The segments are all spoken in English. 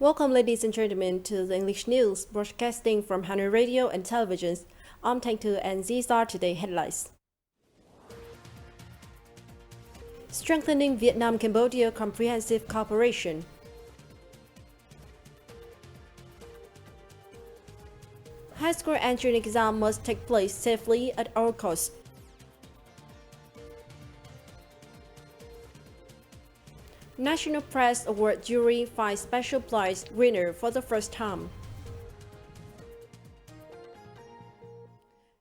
Welcome, ladies and gentlemen, to the English news broadcasting from Hanoi Radio and Television. I'm Thanh Thư, and these are today's headlines. Strengthening Vietnam-Cambodia comprehensive cooperation. High school entrance exam must take place safely at all costs. National Press Award jury finds special prize winner for the first time.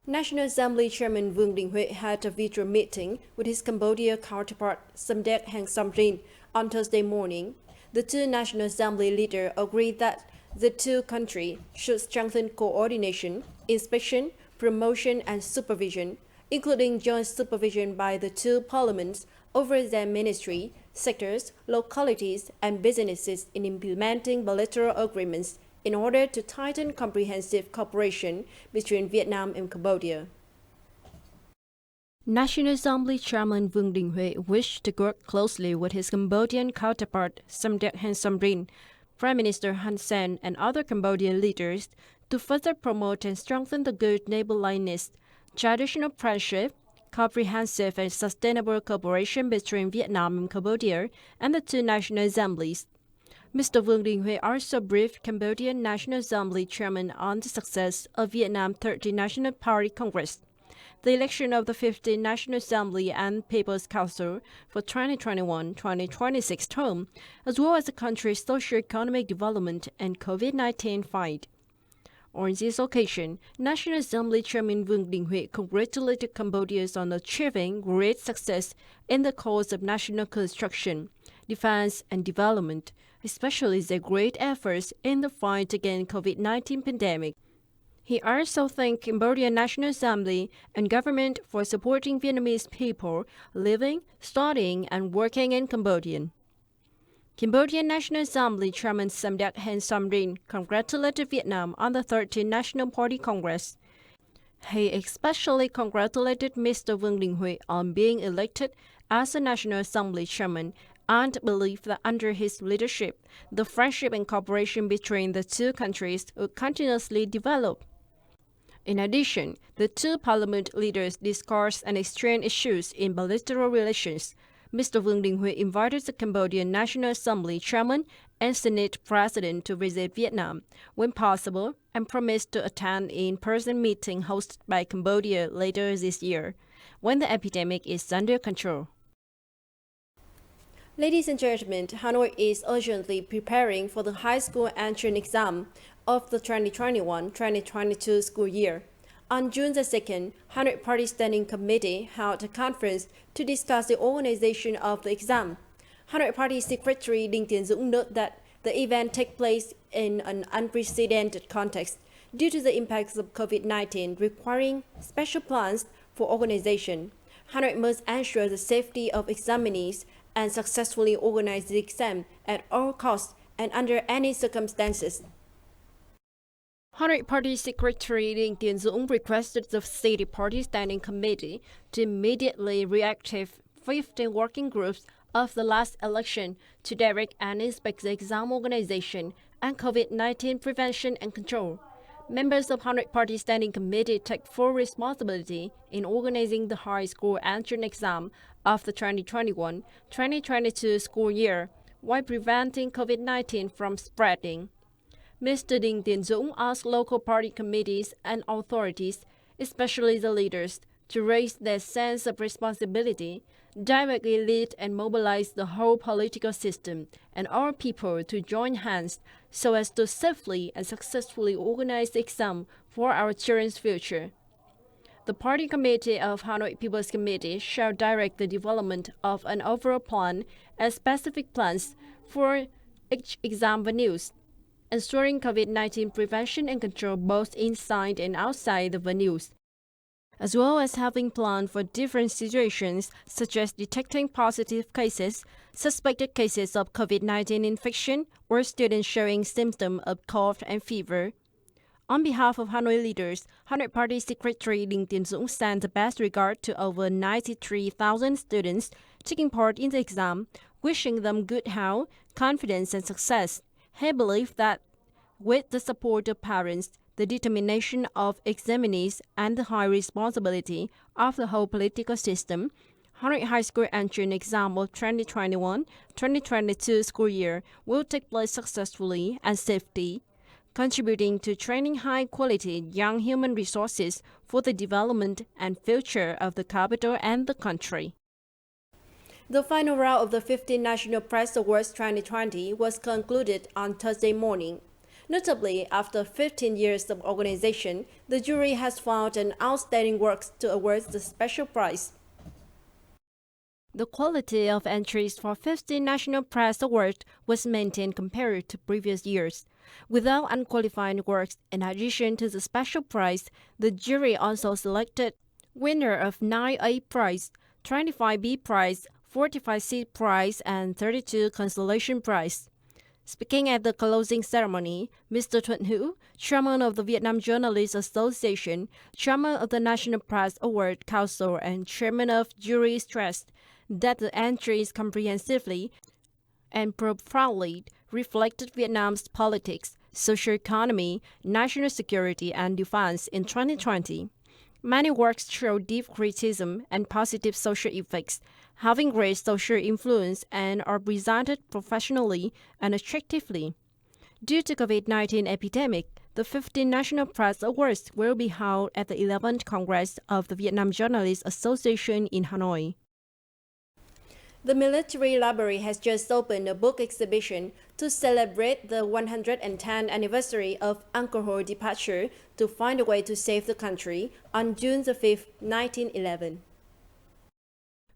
National Assembly Chairman Vương Đình Huệ had a virtual meeting with his Cambodia counterpart Samdech Heng Samrin on Thursday morning. The two National Assembly leaders agreed that the two countries should strengthen coordination, inspection, promotion, and supervision, including joint supervision by the two parliaments over their ministry, sectors, localities, and businesses in implementing bilateral agreements in order to tighten comprehensive cooperation between Vietnam and Cambodia. National Assembly Chairman Vương Đình Huệ wished to work closely with his Cambodian counterpart Samdech Heng Samrin, Prime Minister Hun Sen, and other Cambodian leaders to further promote and strengthen the good neighborliness, traditional friendship, comprehensive and sustainable cooperation between Vietnam and Cambodia and the two national assemblies. Mr. Vương Đình Huệ also briefed Cambodian National Assembly Chairman on the success of Vietnam's 30th National Party Congress, the election of the 15th National Assembly and People's Council for 2021-2026 term, as well as the country's socio-economic development and COVID-19 fight. On this occasion, National Assembly Chairman Vương Đình Huệ congratulated Cambodia on achieving great success in the cause of national construction, defense, and development, especially their great efforts in the fight against COVID-19 pandemic. He also thanked Cambodian National Assembly and government for supporting Vietnamese people living, studying, and working in Cambodia. Cambodian National Assembly Chairman Samdech Heng Samrin congratulated Vietnam on the 13th National Party Congress. He especially congratulated Mr. Vương Đình Huệ on being elected as a National Assembly Chairman and believed that under his leadership, the friendship and cooperation between the two countries would continuously develop. In addition, the two parliament leaders discussed and exchanged issues in bilateral relations. Mr. Vương Đình Huệ invited the Cambodian National Assembly Chairman and Senate President to visit Vietnam when possible and promised to attend in-person meeting hosted by Cambodia later this year, when the epidemic is under control. Ladies and gentlemen, Hanoi is urgently preparing for the high school entrance exam of the 2021-2022 school year. On June the 2nd, Hanoi Party Standing Committee held a conference to discuss the organization of the exam. Hanoi Party Secretary Đinh Tiến Dũng noted that the event takes place in an unprecedented context due to the impacts of COVID-19 requiring special plans for organization. Hanoi must ensure the safety of examinees and successfully organize the exam at all costs and under any circumstances. Hanoi Party Secretary Đinh Tiến Dũng requested the City Party Standing Committee to immediately reactivate 15 working groups of the last election to direct and inspect the exam organization and COVID-19 prevention and control. Members of Hanoi Party Standing Committee take full responsibility in organizing the high school entrance exam of the 2021-2022 school year while preventing COVID-19 from spreading. Mr. Đinh Tiến Dũng asked local party committees and authorities, especially the leaders, to raise their sense of responsibility, directly lead and mobilize the whole political system and all people to join hands so as to safely and successfully organize the exam for our children's future. The party committee of Hanoi People's Committee shall direct the development of an overall plan and specific plans for each exam venues, ensuring COVID-19 prevention and control both inside and outside the venues, as well as having planned for different situations such as detecting positive cases, suspected cases of COVID-19 infection, or students showing symptoms of cough and fever. On behalf of Hanoi leaders, Hanoi Party Secretary Đinh Tiến Dũng sent the best regard to over 93,000 students taking part in the exam, wishing them good health, confidence, and success. He believed that with the support of parents, the determination of examinees, and the high responsibility of the whole political system, Hanoi High School entrance exam of 2021-2022 school year will take place successfully and safely, contributing to training high-quality young human resources for the development and future of the capital and the country. The final round of the 15th National Press Awards 2020 was concluded on Thursday morning. Notably, after 15 years of organization, the jury has found an outstanding work to award the special prize. The quality of entries for 15 National Press Awards was maintained compared to previous years. Without unqualified works, in addition to the special prize, the jury also selected winner of 9A prize, 25B prize, 45C prize, and 32 consolation prize. Speaking at the closing ceremony, Mr. Thuận Hữu, chairman of the Vietnam Journalists Association, chairman of the National Press Award Council, and chairman of jury stressed that the entries comprehensively and profoundly reflected Vietnam's politics, social economy, national security, and defense in 2020. Many works show deep criticism and positive social effects, having great social influence and are presented professionally and attractively. Due to COVID-19 epidemic, the 15th National Press Awards will be held at the 11th Congress of the Vietnam Journalists Association in Hanoi. The Military Library has just opened a book exhibition to celebrate the 110th anniversary of alcohol departure to find a way to save the country on June the 5th, 1911.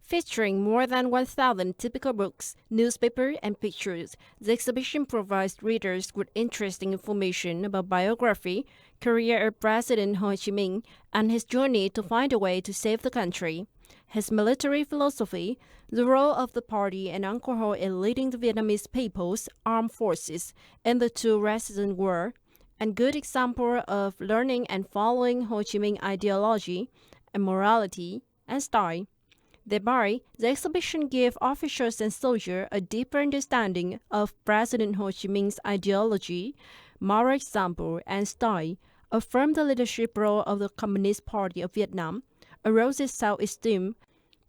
Featuring more than 1,000 typical books, newspapers, and pictures, the exhibition provides readers with interesting information about biography, career of President Ho Chi Minh, and his journey to find a way to save the country, his military philosophy, the role of the party and alcohol in leading the Vietnamese people's armed forces in the two resistant war, and good example of learning and following Ho Chi Minh ideology and morality and style. Thereby, the exhibition gave officers and soldiers a deeper understanding of President Ho Chi Minh's ideology, moral example, and style, affirmed the leadership role of the Communist Party of Vietnam, arouses self-esteem,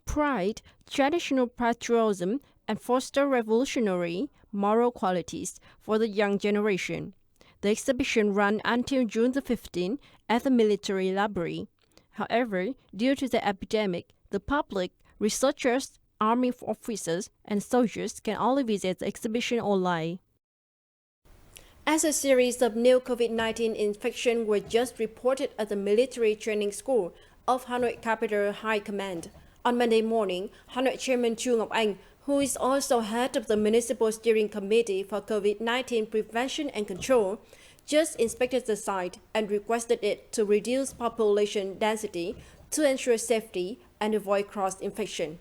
pride, traditional patriotism, and foster revolutionary moral qualities for the young generation. The exhibition ran until June the 15th at the Military Library. However, due to the epidemic, the public, researchers, army officers, and soldiers can only visit the exhibition online. As a series of new COVID-19 infections were just reported at the military training school of Hanoi Capital High Command, on Monday morning, Hanoi Chairman Chu Ngọc Anh, who is also head of the Municipal Steering Committee for COVID-19 Prevention and Control, just inspected the site and requested it to reduce population density to ensure safety and avoid cross-infection.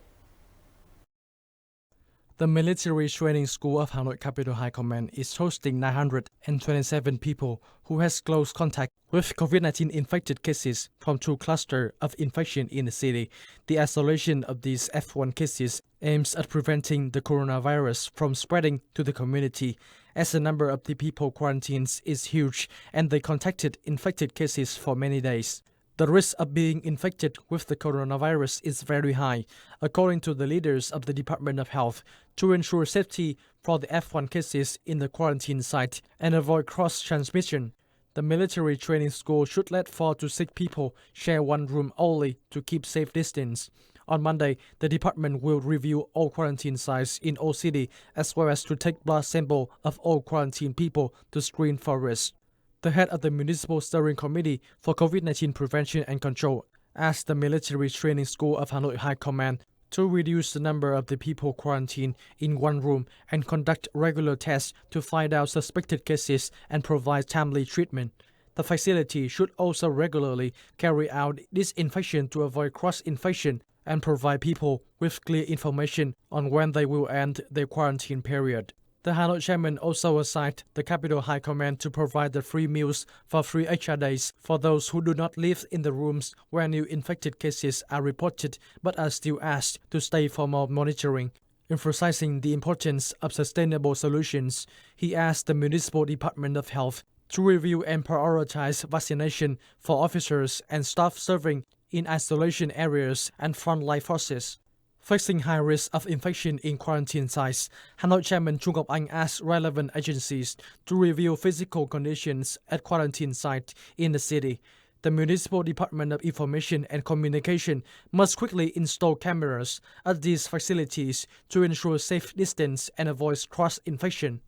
The Military Training School of Hanoi Capital High Command is hosting 927 people who has close contact with COVID-19 infected cases from two clusters of infection in the city. The isolation of these F1 cases aims at preventing the coronavirus from spreading to the community, as the number of the people quarantined is huge and they contacted infected cases for many days. The risk of being infected with the coronavirus is very high, according to the leaders of the Department of Health. To ensure safety for the F1 cases in the quarantine site and avoid cross-transmission, the military training school should let 4 to 6 people share one room only to keep safe distance. On Monday, the department will review all quarantine sites in all cities as well as to take blood sample of all quarantine people to screen for risk. The head of the Municipal Steering Committee for COVID-19 Prevention and Control asked the Military Training School of Hanoi High Command to reduce the number of the people quarantined in one room and conduct regular tests to find out suspected cases and provide timely treatment. The facility should also regularly carry out disinfection to avoid cross-infection and provide people with clear information on when they will end their quarantine period. The Hanoi chairman also assigned the Capital High Command to provide the free meals for 3 extra days for those who do not live in the rooms where new infected cases are reported but are still asked to stay for more monitoring. Emphasizing the importance of sustainable solutions, he asked the Municipal Department of Health to review and prioritize vaccination for officers and staff serving in isolation areas and frontline forces. Facing high risk of infection in quarantine sites, Hanoi Chairman Trung Ngọc Anh asked relevant agencies to review physical conditions at quarantine sites in the city. The Municipal Department of Information and Communication must quickly install cameras at these facilities to ensure safe distance and avoid cross-infection.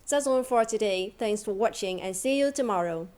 That's all for today. Thanks for watching and see you tomorrow.